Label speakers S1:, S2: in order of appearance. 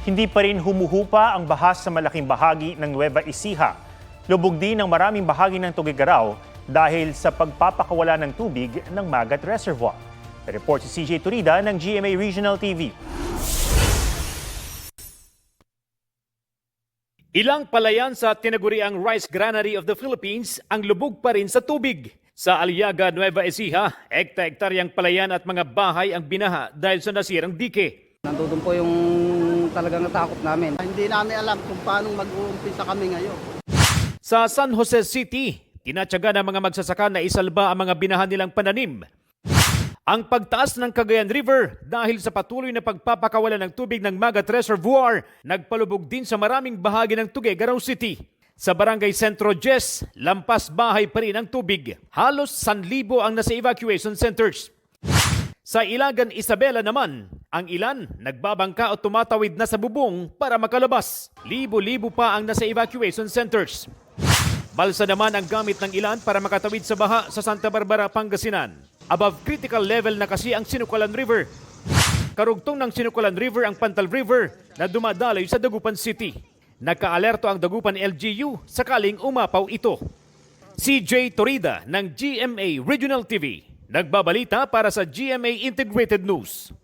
S1: Hindi pa rin humuhupa ang bahas sa malaking bahagi ng Nueva Ecija. Lubog din ang maraming bahagi ng Tuguegarao dahil sa pagpapakawala ng tubig ng Magat Reservoir. Report si CJ Turida ng GMA Regional TV.
S2: Ilang palayan sa tinaguriang Rice Granary of the Philippines ang lubog pa rin sa tubig. Sa Aliaga, Nueva Ecija, ekta-ektaryang palayan at mga bahay ang binaha dahil sa nasirang dike.
S3: Nandun po yung talagang natakot namin.
S4: Hindi namin alam kung paano mag-uumpisa kami ngayon.
S2: Sa San Jose City, tinatyaga ng mga magsasaka na isalba ang mga binahan nilang pananim. Ang pagtaas ng Cagayan River dahil sa patuloy na pagpapakawalan ng tubig ng Magat Reservoir, nagpalubog din sa maraming bahagi ng Tuguegarao City. Sa Barangay Centro Jess, lampas bahay pa rin ang tubig. Halos 1,000 ang nasa evacuation centers. Sa Ilagan, Isabela naman, ang ilan nagbabangka o tumatawid na sa bubong para makalabas. Libo-libo pa ang nasa evacuation centers. Balsa naman ang gamit ng ilan para makatawid sa baha sa Santa Barbara, Pangasinan. Above critical level na kasi ang Sinukulan River. Karugtong ng Sinukulan River ang Pantal River na dumadaloy sa Dagupan City. Nagka-alerto ang Dagupan LGU sakaling umapaw ito. CJ Torida ng GMA Regional TV. Nagbabalita para sa GMA Integrated News.